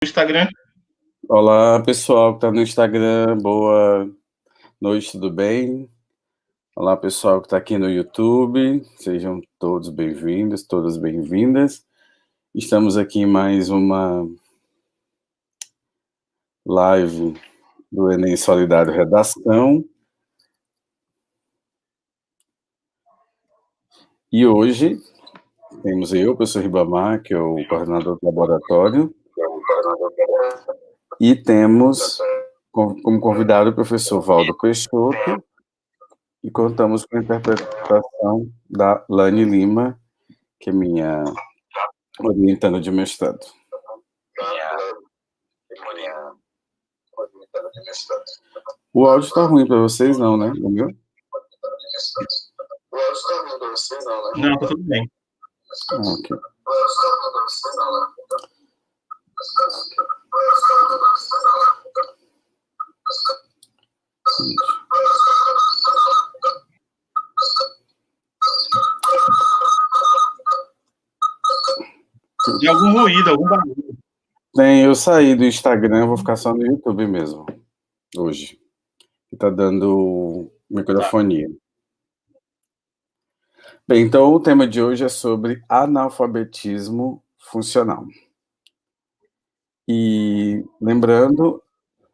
Instagram. Olá, pessoal que está no Instagram, boa noite, tudo bem? Olá, pessoal que está aqui no YouTube, sejam todos bem-vindos, todas bem-vindas. Estamos aqui em mais uma live do Enem Solidário Redação. E hoje temos eu, professor Ribamar, que é o coordenador do laboratório, e temos como convidado o professor Valdo Peixoto, e contamos com a interpretação da Lani Lima, que é minha orientanda de mestrado. O áudio está ruim para vocês, não, né? O meu? Não, tá tudo bem. Ok. Tem algum ruído, algum barulho. Tem, eu saí do Instagram, vou ficar só no YouTube mesmo, hoje. Tá dando microfonia. Bem, então o tema de hoje é sobre analfabetismo funcional. E lembrando,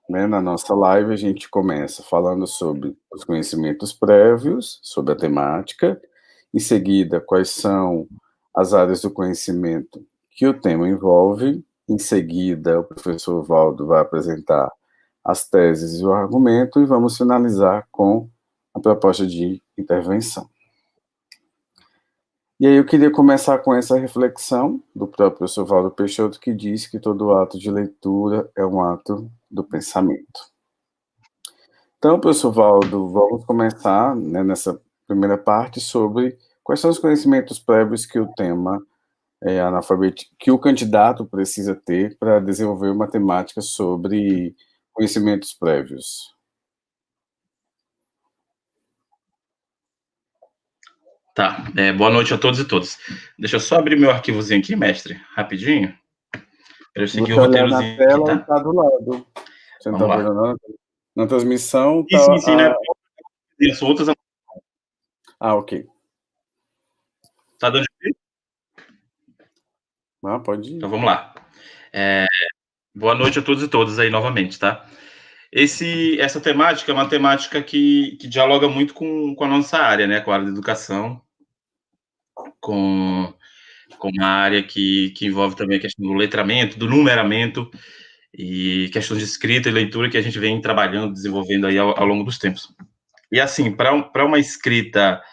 né, na nossa live a gente começa falando sobre os conhecimentos prévios, sobre a temática, em seguida quais são as áreas do conhecimento que o tema envolve, em seguida o professor Valdo vai apresentar as teses e o argumento e vamos finalizar com a proposta de intervenção. E aí eu queria começar com essa reflexão do próprio professor Valdo Peixoto, que diz que todo ato de leitura é um ato do pensamento. Então, professor Valdo, vamos começar, né, nessa primeira parte sobre quais são os conhecimentos prévios que o tema que o candidato precisa ter para desenvolver uma temática sobre conhecimentos prévios. Tá, boa noite a todos e todas. Deixa eu só abrir meu arquivozinho aqui, mestre, rapidinho, para eu seguir o roteirozinho na tela, aqui, tá? Tá do lado. Você não Vamos tá lá. vendo nada? Na transmissão Sim, tá... sim, né? Isso, outras... ok. Tá dando de ver? Pode ir. Então vamos lá. Boa noite a todos e todas aí novamente, tá? Essa temática é uma temática que dialoga muito com a nossa área, né? Com a área da educação, com uma área que envolve também a questão do letramento, do numeramento e questões de escrita e leitura que a gente vem trabalhando, desenvolvendo aí ao longo dos tempos. E assim, para uma escrita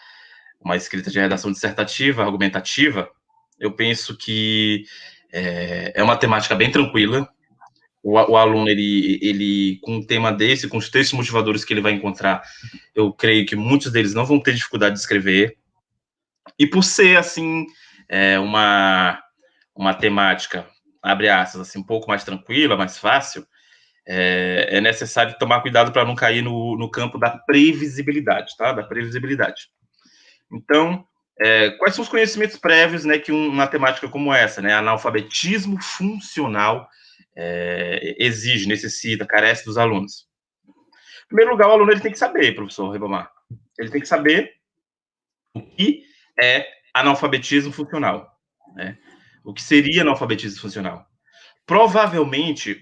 de redação dissertativa, argumentativa, eu penso que é uma temática bem tranquila. O aluno, ele com um tema desse, com os textos motivadores que ele vai encontrar, eu creio que muitos deles não vão ter dificuldade de escrever. E por ser, assim, uma temática, abre aspas, assim, um pouco mais tranquila, mais fácil, é necessário tomar cuidado para não cair no campo da previsibilidade, tá? Da previsibilidade. Então, quais são os conhecimentos prévios, né, que uma temática como essa, né, analfabetismo funcional, exige, necessita, carece dos alunos? Em primeiro lugar, o aluno ele tem que saber, professor Ribamar, ele tem que saber o que é analfabetismo funcional, né? O que seria analfabetismo funcional? Provavelmente,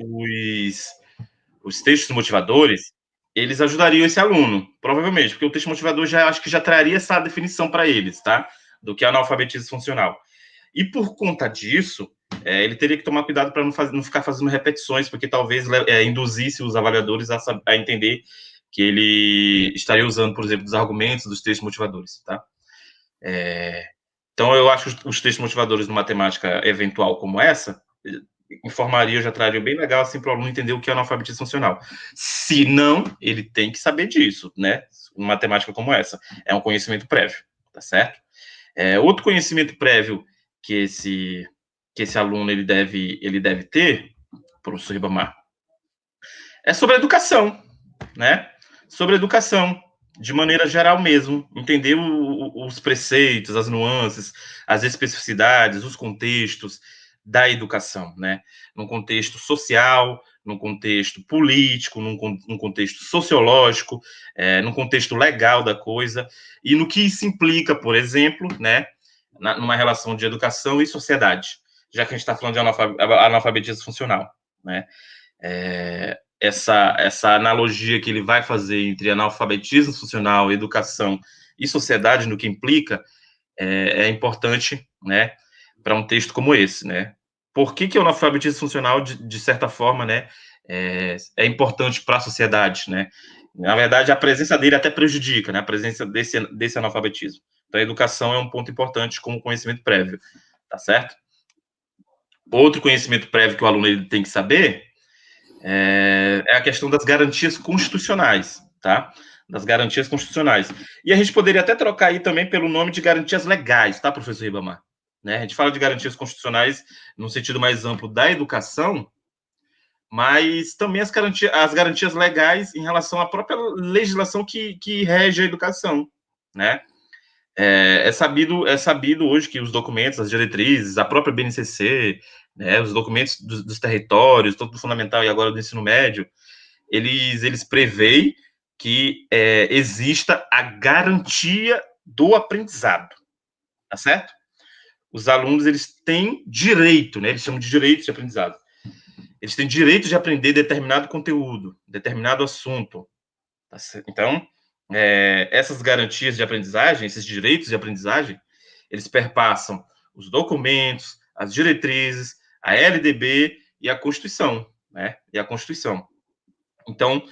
os textos motivadores, eles ajudariam esse aluno, provavelmente, porque o texto motivador acho que já traria essa definição para eles, tá? Do que é analfabetismo funcional. E por conta disso, ele teria que tomar cuidado para não ficar fazendo repetições, porque talvez induzisse os avaliadores a entender que ele estaria usando, por exemplo, os argumentos dos textos motivadores, tá? Então, eu acho que os textos motivadores numa temática eventual como essa informaria, já traria bem legal assim para o aluno entender o que é analfabetismo funcional. Se não, ele tem que saber disso, né? Uma temática como essa é um conhecimento prévio, tá certo? Outro conhecimento prévio que esse aluno ele deve ter, professor Ribamar, é sobre a educação, né? Sobre a educação, de maneira geral mesmo, entender os preceitos, as nuances, as especificidades, os contextos, da educação, né? Num contexto social, num contexto político, num contexto sociológico, num contexto legal da coisa, e no que isso implica, por exemplo, né, numa relação de educação e sociedade, já que a gente está falando de analfabetismo funcional, né? Essa analogia que ele vai fazer entre analfabetismo funcional, educação e sociedade, no que implica, é importante, né, para um texto como esse, né? Por que o analfabetismo funcional, de certa forma, né, é importante para a sociedade, né? Na verdade, a presença dele até prejudica, né, a presença desse analfabetismo. Então, a educação é um ponto importante como conhecimento prévio, tá certo? Outro conhecimento prévio que o aluno ele tem que saber é a questão das garantias constitucionais, tá? Das garantias constitucionais. E a gente poderia até trocar aí também pelo nome de garantias legais, tá, professor Ribamar? Né? A gente fala de garantias constitucionais no sentido mais amplo da educação, mas também as garantias legais em relação à própria legislação que rege a educação, né? É sabido hoje que os documentos, as diretrizes, a própria BNCC, né, os documentos dos territórios, todo do fundamental e agora do ensino médio, eles preveem que exista a garantia do aprendizado, tá certo? Os alunos, eles têm direito, né, eles chamam de direito de aprendizado. Eles têm direito de aprender determinado conteúdo, determinado assunto, tá certo? Então, essas garantias de aprendizagem, esses direitos de aprendizagem, eles perpassam os documentos, as diretrizes, a LDB e a Constituição, né? E a Constituição. Então,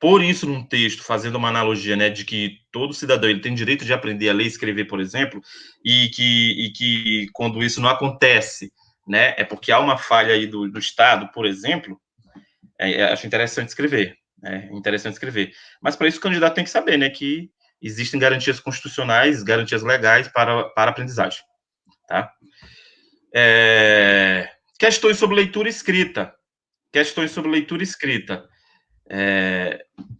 por isso, num texto, fazendo uma analogia, né, de que todo cidadão ele tem direito de aprender a ler e escrever, por exemplo, e que quando isso não acontece, né, é porque há uma falha aí do Estado, por exemplo, acho interessante escrever. Interessante escrever. Mas para isso o candidato tem que saber, né, que existem garantias constitucionais, garantias legais para a aprendizagem, tá? Questões sobre leitura e escrita. Questões sobre leitura e escrita.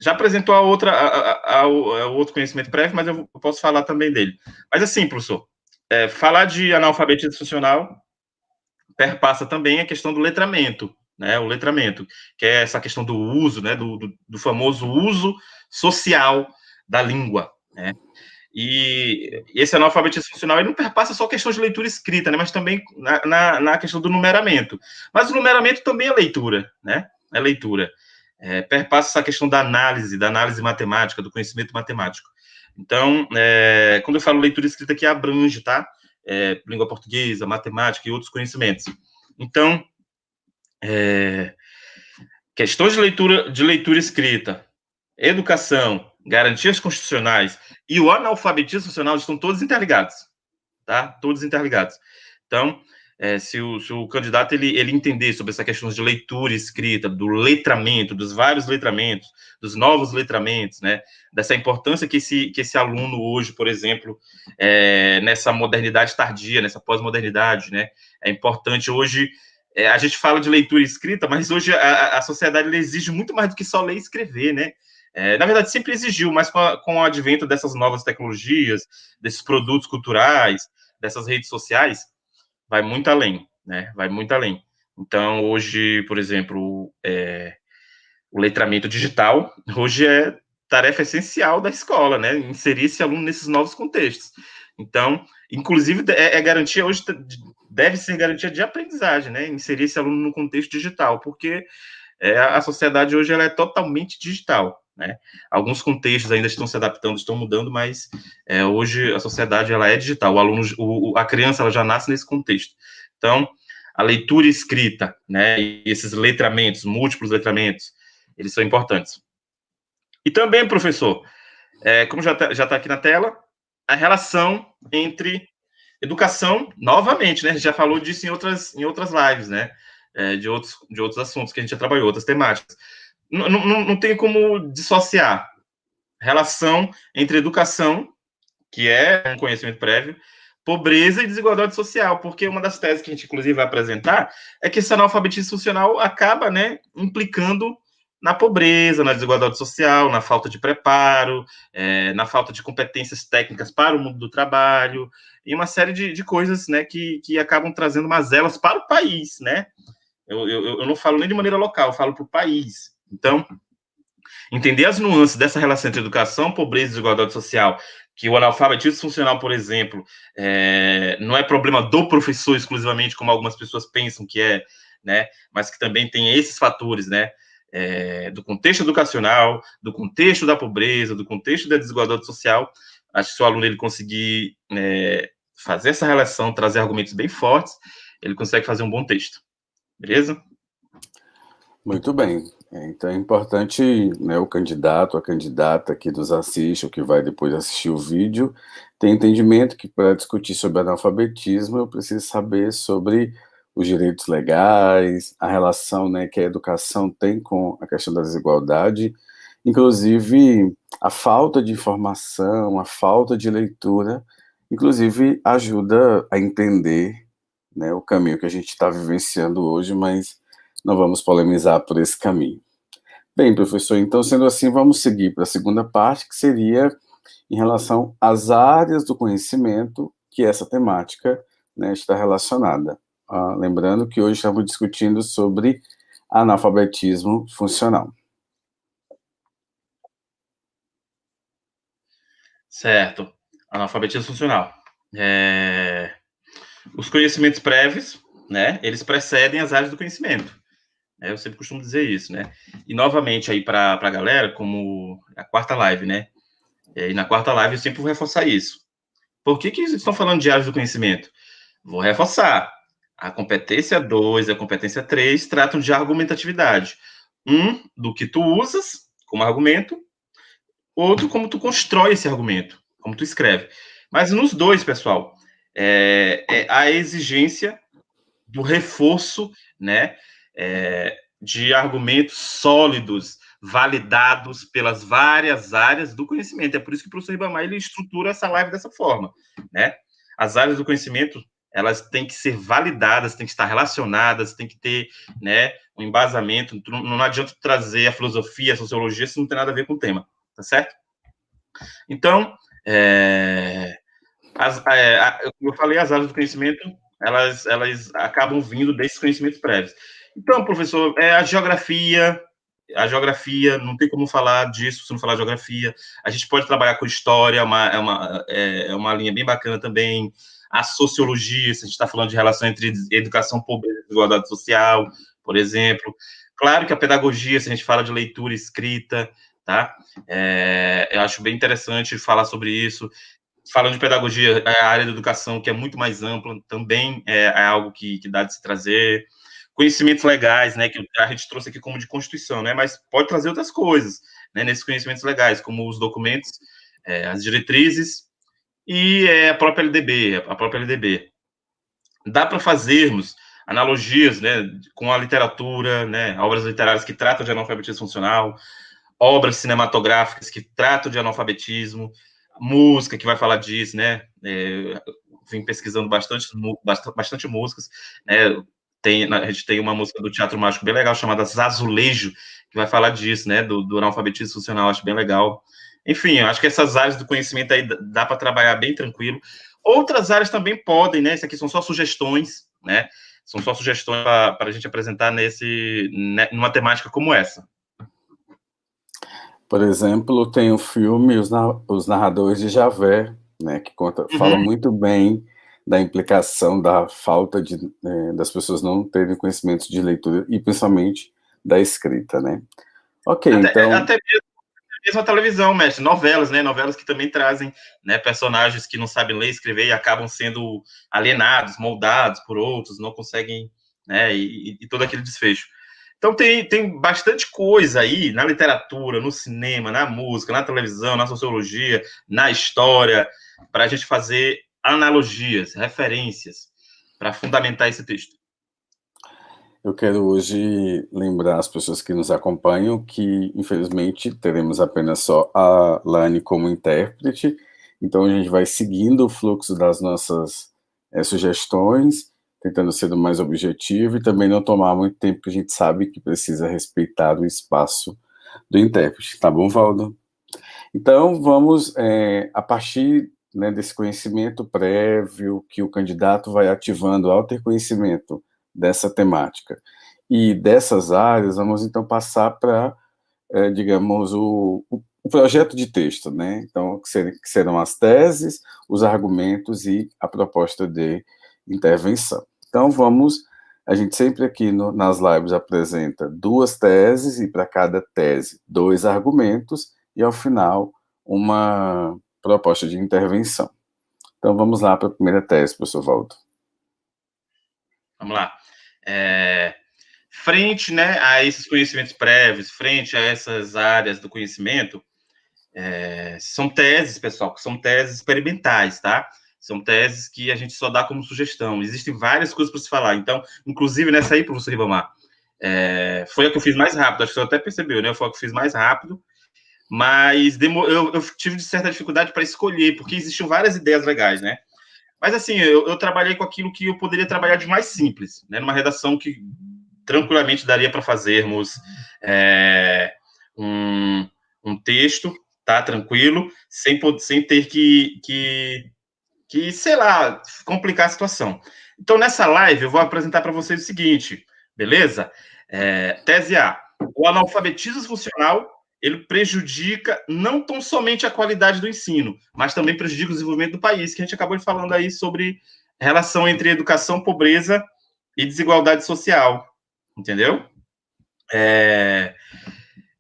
Já apresentou o outro conhecimento prévio, mas eu posso falar também dele. Mas assim, professor, falar de analfabetismo funcional perpassa também a questão do letramento, né, o letramento, que é essa questão do uso, né, do famoso uso social da língua, né, e esse analfabetismo funcional, ele não perpassa só a questão de leitura e escrita, né, mas também na questão do numeramento, mas o numeramento também é leitura, né, é leitura, perpassa essa questão da análise matemática, do conhecimento matemático. Então, quando eu falo leitura e escrita aqui, abrange, tá, língua portuguesa, matemática e outros conhecimentos. Então, questões de leitura e escrita, educação, garantias constitucionais e o analfabetismo funcional estão todos interligados, tá? Todos interligados. Então, se o candidato ele entender sobre essa questão de leitura e escrita, do letramento, dos vários letramentos, dos novos letramentos, né? Dessa importância que esse aluno hoje, por exemplo, nessa modernidade tardia, nessa pós-modernidade, né? É importante hoje. A gente fala de leitura e escrita, mas hoje a sociedade exige muito mais do que só ler e escrever, né? Na verdade, sempre exigiu, mas com o advento dessas novas tecnologias, desses produtos culturais, dessas redes sociais, vai muito além, né? Vai muito além. Então, hoje, por exemplo, o letramento digital, hoje é tarefa essencial da escola, né? Inserir esse aluno nesses novos contextos. Então, inclusive, garantia hoje, deve ser garantia de aprendizagem, né? Inserir esse aluno no contexto digital, porque a sociedade hoje ela é totalmente digital, né? Alguns contextos ainda estão se adaptando, estão mudando, mas hoje a sociedade ela é digital. O aluno, a criança, ela já nasce nesse contexto. Então, a leitura e escrita, né? E esses letramentos, múltiplos letramentos, eles são importantes. E também, professor, como já tá aqui na tela, a relação entre educação, novamente, né? A gente já falou disso em outras lives, né? De outros assuntos que a gente já trabalhou, outras temáticas. Não tem como dissociar relação entre educação, que é um conhecimento prévio, pobreza e desigualdade social, porque uma das teses que a gente, inclusive, vai apresentar é que esse analfabetismo funcional acaba, né, implicando na pobreza, na desigualdade social, na falta de preparo, na falta de competências técnicas para o mundo do trabalho, e uma série de coisas, né, que acabam trazendo mazelas para o país, né? Eu não falo nem de maneira local, eu falo para o país. Então, entender as nuances dessa relação entre educação, pobreza e desigualdade social, que o analfabetismo funcional, por exemplo, não é problema do professor exclusivamente, como algumas pessoas pensam que é, né, mas que também tem esses fatores, né, do contexto educacional, do contexto da pobreza, do contexto da desigualdade social. Acho que se o aluno ele conseguir fazer essa relação, trazer argumentos bem fortes, ele consegue fazer um bom texto. Beleza? Muito bem. Então é importante, né, o candidato, a candidata que nos assiste, ou que vai depois assistir o vídeo, ter entendimento que para discutir sobre analfabetismo eu preciso saber sobre os direitos legais, a relação, né, que a educação tem com a questão da desigualdade, inclusive a falta de informação, a falta de leitura, inclusive ajuda a entender, né, o caminho que a gente está vivenciando hoje, mas não vamos polemizar por esse caminho. Bem, professor, então, sendo assim, vamos seguir para a segunda parte, que seria em relação às áreas do conhecimento que essa temática, né, está relacionada. Lembrando que hoje estamos discutindo sobre analfabetismo funcional. Certo. Analfabetismo funcional. Os conhecimentos prévios, né, eles precedem as áreas do conhecimento. Eu sempre costumo dizer isso, né? E, novamente, aí para a galera, como a quarta live, né? E na quarta live eu sempre vou reforçar isso. Por que vocês estão falando de áreas do conhecimento? Vou reforçar. A competência 2 e a competência 3 tratam de argumentatividade. Do que tu usas como argumento, outro, como tu constrói esse argumento, como tu escreve. Mas nos dois, pessoal, a exigência do reforço, né, de argumentos sólidos, validados pelas várias áreas do conhecimento. É por isso que o professor Ribamar ele estrutura essa live dessa forma, né? As áreas do conhecimento, elas têm que ser validadas, têm que estar relacionadas, têm que ter, né, um embasamento. Não adianta trazer a filosofia, a sociologia, se não tem nada a ver com o tema, tá certo? Então, eu falei, as áreas do conhecimento, elas acabam vindo desses conhecimentos prévios. Então, professor, a geografia, não tem como falar disso se não falar de geografia. A gente pode trabalhar com história, é uma linha bem bacana também. A sociologia, se a gente está falando de relação entre educação, pobreza e desigualdade social, por exemplo. Claro que a pedagogia, se a gente fala de leitura e escrita, tá? Eu acho bem interessante falar sobre isso. Falando de pedagogia, a área da educação, que é muito mais ampla, também é algo que dá de se trazer. Conhecimentos legais, né, que a gente trouxe aqui como de Constituição, né, mas pode trazer outras coisas, né, nesses conhecimentos legais, como os documentos, as diretrizes e a própria LDB. Dá para fazermos analogias, né, com a literatura, né, obras literárias que tratam de analfabetismo funcional, obras cinematográficas que tratam de analfabetismo, música que vai falar disso, né? Vim pesquisando bastante músicas, né? A gente tem uma música do Teatro Mágico bem legal chamada Zazulejo, que vai falar disso, né? Do analfabetismo funcional, acho bem legal. Enfim, eu acho que essas áreas do conhecimento aí dá para trabalhar bem tranquilo. Outras áreas também podem, né? Isso aqui são só sugestões, né? São só sugestões para a gente apresentar numa temática como essa. Por exemplo, tem o filme Os Narradores de Javé, né, que fala muito bem da implicação da falta das pessoas não terem conhecimento de leitura e principalmente da escrita, né? Ok, então... Até mesmo a televisão, mestre, novelas, né? Novelas que também trazem, né, personagens que não sabem ler e escrever e acabam sendo alienados, moldados por outros, não conseguem, né? E todo aquele desfecho. Então tem bastante coisa aí na literatura, no cinema, na música, na televisão, na sociologia, na história, para a gente fazer analogias, referências, para fundamentar esse texto. Eu quero hoje lembrar as pessoas que nos acompanham que, infelizmente, teremos apenas só a Lani como intérprete, então a gente vai seguindo o fluxo das nossas sugestões tentando ser o mais objetivo e também não tomar muito tempo, que a gente sabe que precisa respeitar o espaço do intérprete. Tá bom, Valdo? Então, vamos, a partir, né, desse conhecimento prévio que o candidato vai ativando ao ter conhecimento dessa temática e dessas áreas, vamos então passar para, digamos, o projeto de texto, né? Então, que serão as teses, os argumentos e a proposta de intervenção. Então, a gente sempre aqui nas lives apresenta 2 teses e para cada tese 2 argumentos e ao final uma proposta de intervenção. Então vamos lá para a primeira tese, professor Valdo. Vamos lá. Frente, né, a esses conhecimentos prévios, frente a essas áreas do conhecimento, são teses, pessoal, que são teses experimentais, tá? São teses que a gente só dá como sugestão. Existem várias coisas para se falar. Então, inclusive nessa aí, professor Ribamar, foi a que eu fiz mais rápido. Acho que você até percebeu, né? Foi a que eu fiz mais rápido. Mas eu tive certa dificuldade para escolher, porque existiam várias ideias legais, né? Mas, assim, eu trabalhei com aquilo que eu poderia trabalhar de mais simples, né? Numa redação que tranquilamente daria para fazermos um texto, tá? Tranquilo, sem ter que, sei lá, complicar a situação. Então, nessa live, eu vou apresentar para vocês o seguinte, beleza? Tese A. O analfabetismo funcional, ele prejudica não tão somente a qualidade do ensino, mas também prejudica o desenvolvimento do país, que a gente acabou de falando aí sobre relação entre educação, pobreza e desigualdade social, entendeu?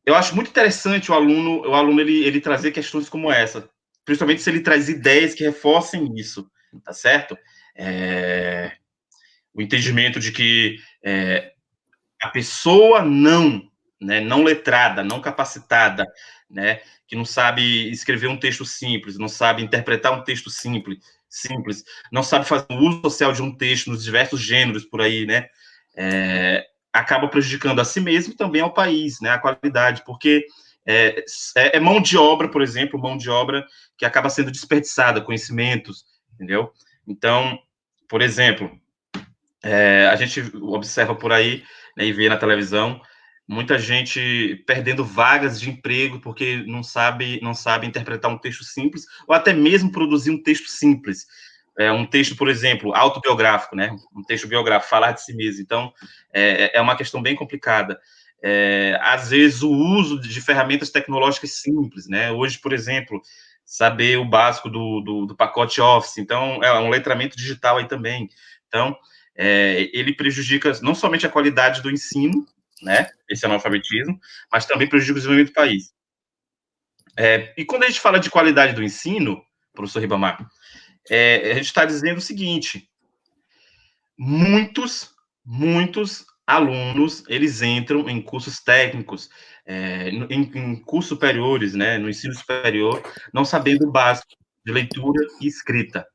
Eu acho muito interessante o aluno ele trazer questões como essa, principalmente se ele traz ideias que reforcem isso, tá certo? O entendimento de que a pessoa não letrada, não capacitada, né, que não sabe escrever um texto simples, não sabe interpretar um texto simples, não sabe fazer o uso social de um texto nos diversos gêneros por aí, né, acaba prejudicando a si mesmo e também ao país, né, a qualidade, porque é mão de obra, por exemplo, mão de obra que acaba sendo desperdiçada, conhecimentos, entendeu? Então, por exemplo, a gente observa por aí, né, e vê na televisão, muita gente perdendo vagas de emprego porque não sabe interpretar um texto simples, ou até mesmo produzir um texto simples. Um texto, por exemplo, autobiográfico, né? Um texto biográfico, falar de si mesmo. Então, é uma questão bem complicada. Às vezes, o uso de ferramentas tecnológicas simples, né? Hoje, por exemplo, saber o básico do pacote Office. Então, é um letramento digital aí também. Então, ele prejudica não somente a qualidade do ensino, né, esse analfabetismo, mas também prejudica o desenvolvimento do país. E quando a gente fala de qualidade do ensino, professor Ribamar, a gente está dizendo o seguinte: muitos alunos, eles entram em cursos técnicos, em cursos superiores, né, no ensino superior, não sabendo o básico de leitura e escrita,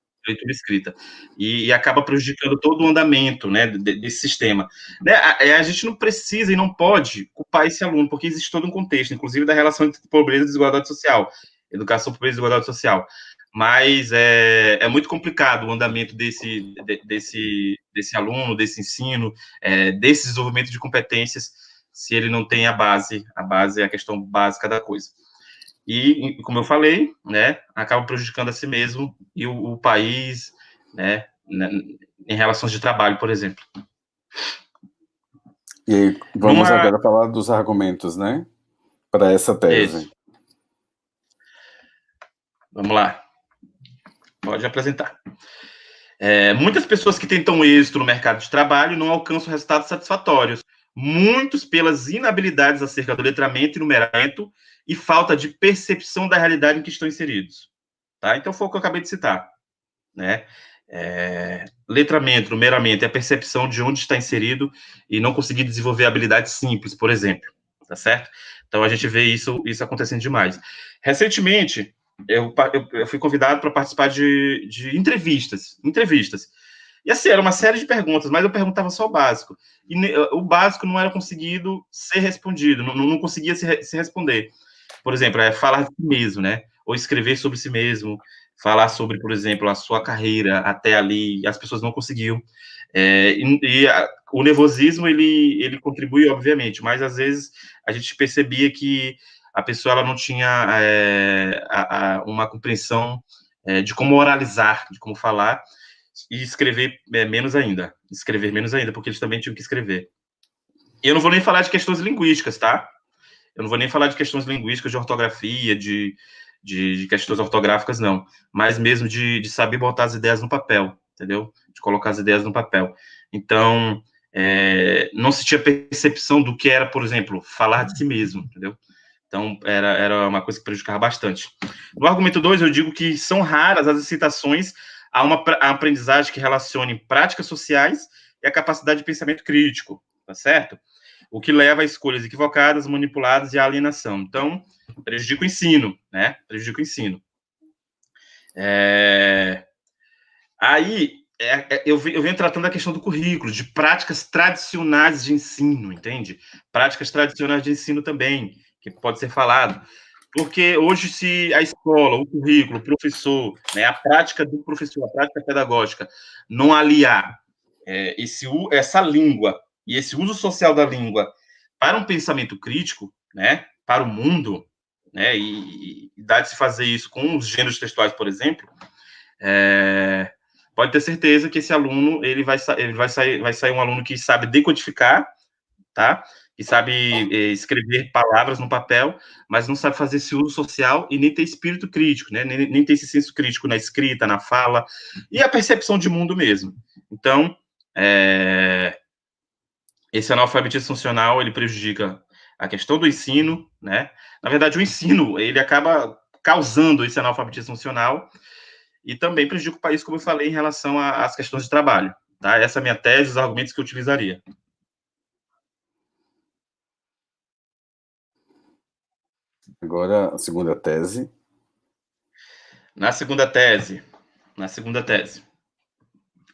e acaba prejudicando todo o andamento, né, desse sistema. Né, a gente não precisa e não pode culpar esse aluno, porque existe todo um contexto, inclusive da relação entre pobreza e desigualdade social, educação, pobreza e desigualdade social. Mas é muito complicado o andamento desse aluno, desse ensino, desse desenvolvimento de competências, se ele não tem a base é a questão básica da coisa. E, como eu falei, né, acaba prejudicando a si mesmo e o país, né, em relações de trabalho, por exemplo. E aí, vamos agora falar dos argumentos, né, para essa tese. Isso. Vamos lá. Pode apresentar. Muitas pessoas que tentam êxito no mercado de trabalho não alcançam resultados satisfatórios, muitos pelas inabilidades acerca do letramento e numeramento e falta de percepção da realidade em que estão inseridos. Tá? Então, foi o que eu acabei de citar. Né? Letramento, numeramento é a percepção de onde está inserido e não conseguir desenvolver habilidades simples, por exemplo. Tá certo? Então, a gente vê isso acontecendo demais. Recentemente, eu fui convidado para participar de entrevistas. E assim, era uma série de perguntas, mas eu perguntava só o básico. E o básico não era conseguido ser respondido, não conseguia se responder. Por exemplo, falar de si mesmo, né? Ou escrever sobre si mesmo, falar sobre, por exemplo, a sua carreira até ali, as pessoas não conseguiam. O nervosismo, ele contribui, obviamente, mas às vezes a gente percebia que a pessoa ela não tinha uma compreensão de como oralizar, de como falar, e escrever menos ainda. Escrever menos ainda, porque eles também tinham que escrever. E eu não vou nem falar de questões linguísticas, tá? Eu não vou nem falar de questões linguísticas, de ortografia, de questões ortográficas, não. Mas mesmo de saber botar as ideias no papel, entendeu? De colocar as ideias no papel. Então, não se tinha percepção do que era, por exemplo, falar de si mesmo, entendeu? Então, era uma coisa que prejudicava bastante. No argumento 2, eu digo que são raras as incitações a uma aprendizagem que relacione práticas sociais e a capacidade de pensamento crítico, tá certo? O que leva a escolhas equivocadas, manipuladas e à alienação. Então, prejudica o ensino, né? Prejudica o ensino. Aí, eu venho tratando a questão do currículo, de práticas tradicionais de ensino, entende? Práticas tradicionais de ensino também, que pode ser falado. Porque hoje, se a escola, o currículo, o professor, né, a prática do professor, a prática pedagógica, não aliar essa língua e esse uso social da língua para um pensamento crítico, né, para o mundo, né, e dá de se fazer isso com os gêneros textuais, por exemplo, pode ter certeza que esse aluno ele vai sair um aluno que sabe decodificar, tá? Que sabe escrever palavras no papel, mas não sabe fazer esse uso social e nem ter espírito crítico, né? Nem ter esse senso crítico na escrita, na fala e a percepção de mundo mesmo. Então, esse analfabetismo funcional ele prejudica a questão do ensino, né? Na verdade, o ensino ele acaba causando esse analfabetismo funcional e também prejudica o país, como eu falei, em relação às questões de trabalho. Tá? Essa é a minha tese, os argumentos que eu utilizaria. Agora, a segunda tese. Na segunda tese,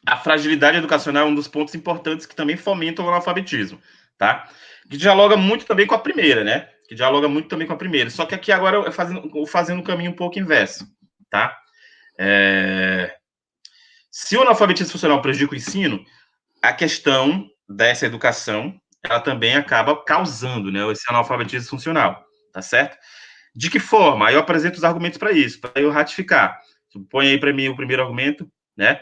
a fragilidade educacional é um dos pontos importantes que também fomentam o analfabetismo, tá? Que dialoga muito também com a primeira, né? Que dialoga muito também com a primeira. Só que aqui agora eu fazendo um caminho um pouco inverso, tá? Se o analfabetismo funcional prejudica o ensino, a questão dessa educação, ela também acaba causando, né, esse analfabetismo funcional, tá certo? De que forma? Aí eu apresento os argumentos para isso, para eu ratificar. Põe aí para mim o primeiro argumento, né?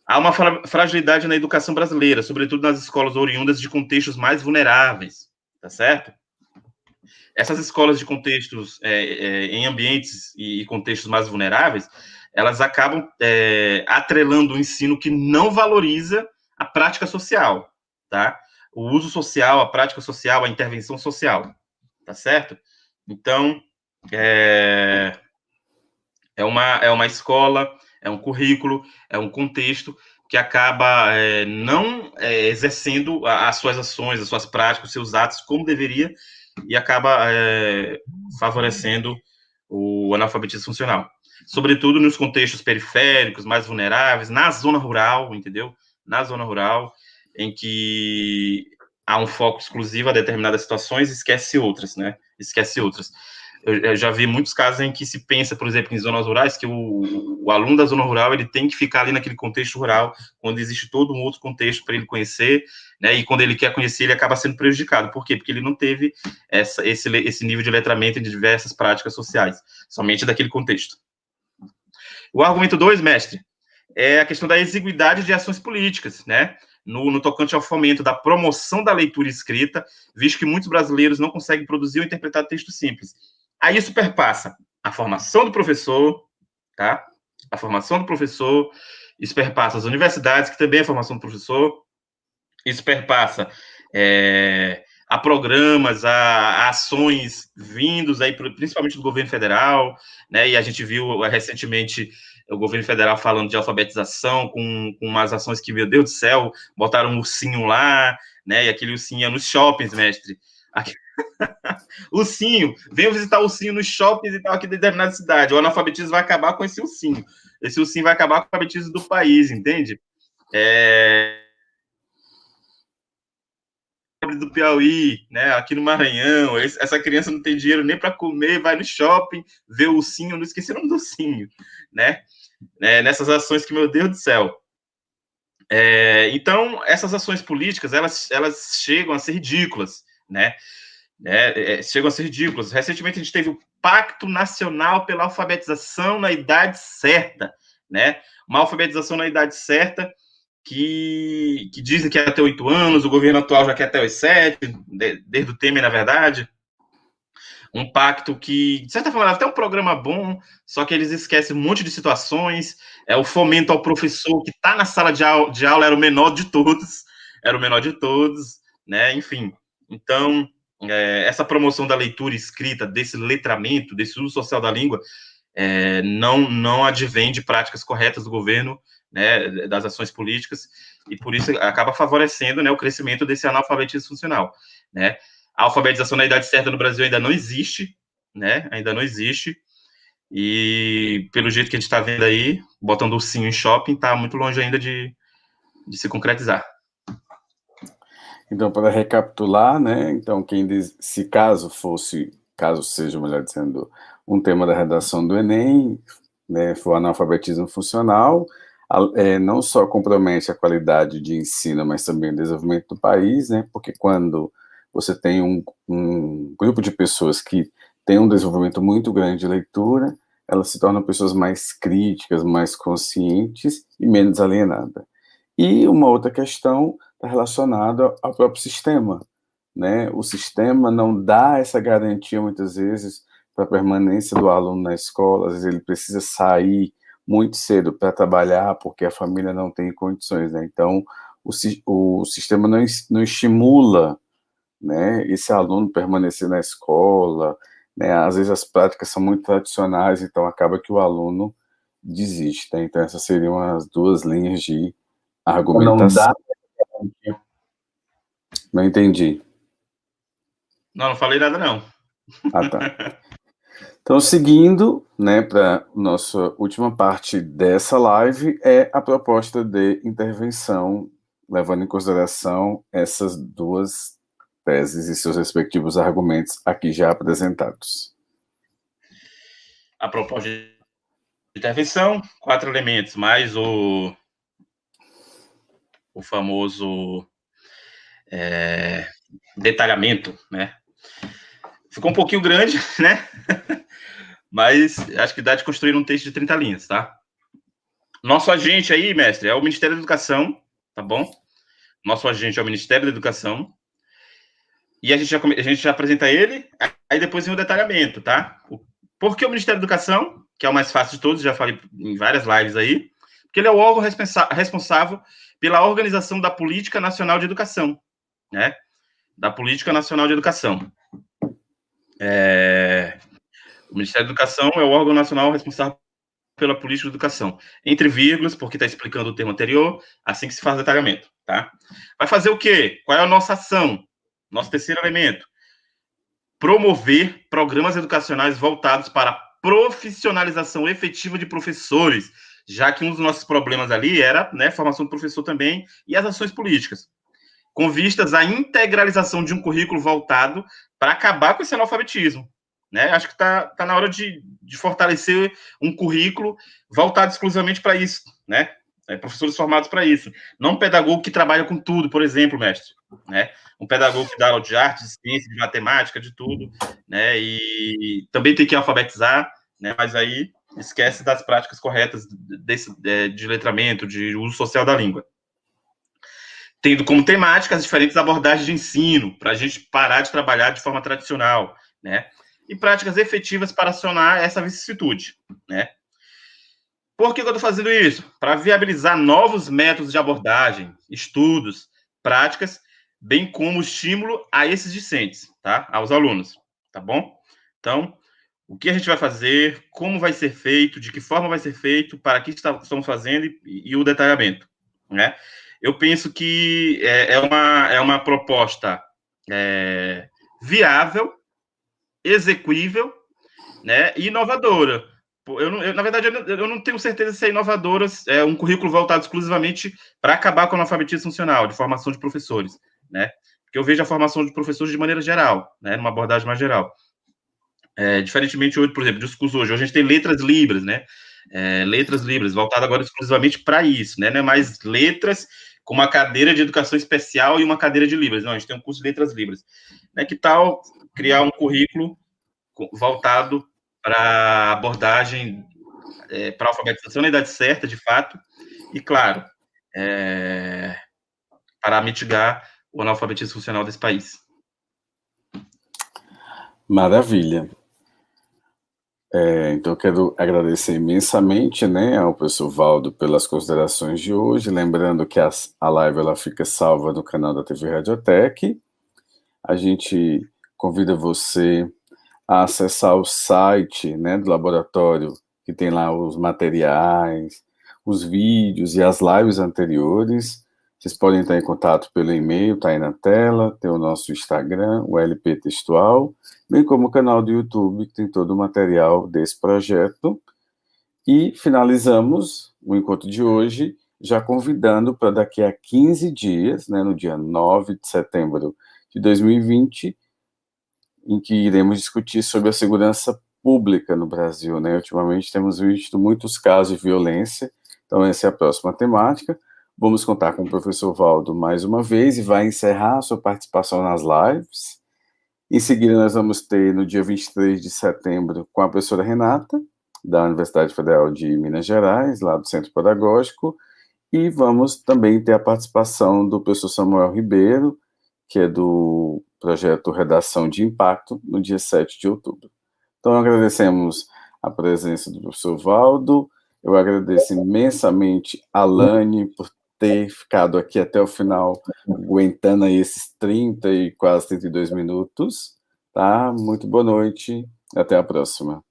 Há uma fragilidade na educação brasileira, sobretudo nas escolas oriundas de contextos mais vulneráveis, tá certo? Essas escolas de contextos, em ambientes e contextos mais vulneráveis, elas acabam atrelando o ensino que não valoriza a prática social, tá? O uso social, a prática social, a intervenção social, tá certo? Então, é uma escola, é um currículo, é um contexto que acaba não exercendo as suas ações, as suas práticas, os seus atos como deveria e acaba favorecendo o analfabetismo funcional. Sobretudo nos contextos periféricos, mais vulneráveis, na zona rural, entendeu? Na zona rural, em que há um foco exclusivo a determinadas situações e esquece outras, né? Esquece outras. Eu já vi muitos casos em que se pensa, por exemplo, em zonas rurais, que o aluno da zona rural ele tem que ficar ali naquele contexto rural, quando existe todo um outro contexto para ele conhecer, né? E quando ele quer conhecer, ele acaba sendo prejudicado. Por quê? Porque ele não teve esse nível de letramento de diversas práticas sociais, somente daquele contexto. O argumento 2, mestre, é a questão da exiguidade de ações políticas, né? No tocante ao fomento da promoção da leitura escrita, visto que muitos brasileiros não conseguem produzir ou interpretar texto simples. Aí isso perpassa a formação do professor, tá? A formação do professor, isso perpassa as universidades, que também é a formação do professor, isso perpassa a programas, a ações vindos aí, principalmente do governo federal, né? E a gente viu recentemente o governo federal falando de alfabetização com umas ações que, meu Deus do céu, botaram um ursinho lá, né? E aquele ursinho ia nos shoppings, mestre. Ursinho, venham visitar o ursinho nos shoppings e tal, aqui de determinada cidade. O analfabetismo vai acabar com esse ursinho. Esse ursinho vai acabar com o alfabetismo do país, entende? Do Piauí, né, aqui no Maranhão, essa criança não tem dinheiro nem para comer, vai no shopping, vê o ursinho, não esqueci o nome do ursinho, né? Nessas ações que, meu Deus do céu. Então, essas ações políticas, elas chegam a ser ridículas, né? Chegam a ser ridículas. Recentemente, a gente teve o Pacto Nacional pela Alfabetização na Idade Certa, né? Uma alfabetização na idade certa que dizem que é até 8 anos, o governo atual já quer até os 7, desde o Temer, na verdade. Um pacto que, de certa forma, é até um programa bom, só que eles esquecem um monte de situações. O fomento ao professor que está na sala de aula era o menor de todos, né? Enfim. Então, essa promoção da leitura escrita, desse letramento, desse uso social da língua, não advém de práticas corretas do governo, né, das ações políticas, e por isso acaba favorecendo, né, o crescimento desse analfabetismo funcional, né? A alfabetização na idade certa no Brasil ainda não existe, né? Ainda não existe. E pelo jeito que a gente está vendo aí, botando o ursinho em shopping, está muito longe ainda de se concretizar. Então, para recapitular, né? Então, se caso seja, melhor dizendo, um tema da redação do Enem, né, for analfabetismo funcional, não só compromete a qualidade de ensino, mas também o desenvolvimento do país, né? Porque quando você tem um grupo de pessoas que tem um desenvolvimento muito grande de leitura, elas se tornam pessoas mais críticas, mais conscientes e menos alienadas. E uma outra questão está relacionada ao próprio sistema, né? O sistema não dá essa garantia, muitas vezes, para a permanência do aluno na escola. Às vezes ele precisa sair muito cedo para trabalhar, porque a família não tem condições, né? Então, o sistema não estimula, né, esse aluno permanecer na escola, né? Às vezes as práticas são muito tradicionais, então acaba que o aluno desiste, né? Então essas seriam as duas linhas de argumentação. Não entendi. Não falei nada, não. Ah, tá. Então, seguindo, né, para nossa última parte dessa live, é a proposta de intervenção, levando em consideração essas duas teses e seus respectivos argumentos aqui já apresentados. A proposta de intervenção, 4 elementos, mais o famoso detalhamento, né? Ficou um pouquinho grande, né? Mas acho que dá de construir um texto de 30 linhas, tá? Nosso agente aí, mestre, é o Ministério da Educação, tá bom? Nosso agente é o Ministério da Educação. E a gente já apresenta ele, aí depois vem o detalhamento, tá? Por que o Ministério da Educação, que é o mais fácil de todos, já falei em várias lives aí, porque ele é o órgão responsável pela organização da Política Nacional de Educação, né? Da Política Nacional de Educação. O Ministério da Educação é o órgão nacional responsável pela política de educação. Entre vírgulas, porque está explicando o termo anterior, assim que se faz detalhamento, tá? Vai fazer o quê? Qual é a nossa ação? Nosso terceiro elemento. Promover programas educacionais voltados para a profissionalização efetiva de professores, já que um dos nossos problemas ali era, né, formação do professor também, e as ações políticas, com vistas à integralização de um currículo voltado para acabar com esse analfabetismo. Né? Acho que está na hora de fortalecer um currículo voltado exclusivamente para isso, né? Professores formados para isso. Não um pedagogo que trabalha com tudo, por exemplo, mestre. Né? Um pedagogo que dá aula de arte, de ciência, de matemática, de tudo, né? E também tem que alfabetizar, né? Mas aí esquece das práticas corretas de letramento, de uso social da língua. Tendo como temática as diferentes abordagens de ensino, para a gente parar de trabalhar de forma tradicional, né? E práticas efetivas para acionar essa vicissitude, né? Por que eu estou fazendo isso? Para viabilizar novos métodos de abordagem, estudos, práticas, bem como estímulo a esses discentes, tá? Aos alunos, tá bom? Então, o que a gente vai fazer, como vai ser feito, de que forma vai ser feito, para que estamos fazendo e o detalhamento, né? Eu penso que é uma proposta viável, execuível, né, e inovadora. Na verdade, eu não tenho certeza se é inovadora, é um currículo voltado exclusivamente para acabar com o analfabetismo funcional, de formação de professores, né? Porque eu vejo a formação de professores de maneira geral, né, numa abordagem mais geral. Diferentemente hoje, por exemplo, discurso hoje a gente tem letras libras, né? letras livres, voltado agora exclusivamente para isso, né? Não é mais letras com uma cadeira de educação especial e uma cadeira de Libras. Não, a gente tem um curso de letras livres. Né? Que tal criar um currículo voltado para abordagem, para alfabetização na idade certa, de fato, e, claro, para mitigar o analfabetismo funcional desse país. Maravilha. Então, eu quero agradecer imensamente, né, ao professor Valdo pelas considerações de hoje, lembrando que a live ela fica salva no canal da TV Radiotech. A gente convida você a acessar o site, né, do laboratório, que tem lá os materiais, os vídeos e as lives anteriores. Vocês podem entrar em contato pelo e-mail, tá aí na tela, tem o nosso Instagram, o LP Textual, bem como o canal do YouTube, que tem todo o material desse projeto. E finalizamos o encontro de hoje, já convidando para daqui a 15 dias, né, no dia 9 de setembro de 2020, em que iremos discutir sobre a segurança pública no Brasil, né? Ultimamente temos visto muitos casos de violência, então essa é a próxima temática. Vamos contar com o professor Valdo mais uma vez e vai encerrar a sua participação nas lives. Em seguida, nós vamos ter, no dia 23 de setembro, com a professora Renata, da Universidade Federal de Minas Gerais, lá do Centro Pedagógico, e vamos também ter a participação do professor Samuel Ribeiro, que é do projeto Redação de Impacto, no dia 7 de outubro. Então, agradecemos a presença do professor Valdo, eu agradeço imensamente a Lani por ter ficado aqui até o final, aguentando aí esses 30 e quase 32 minutos, tá? Muito boa noite, até a próxima.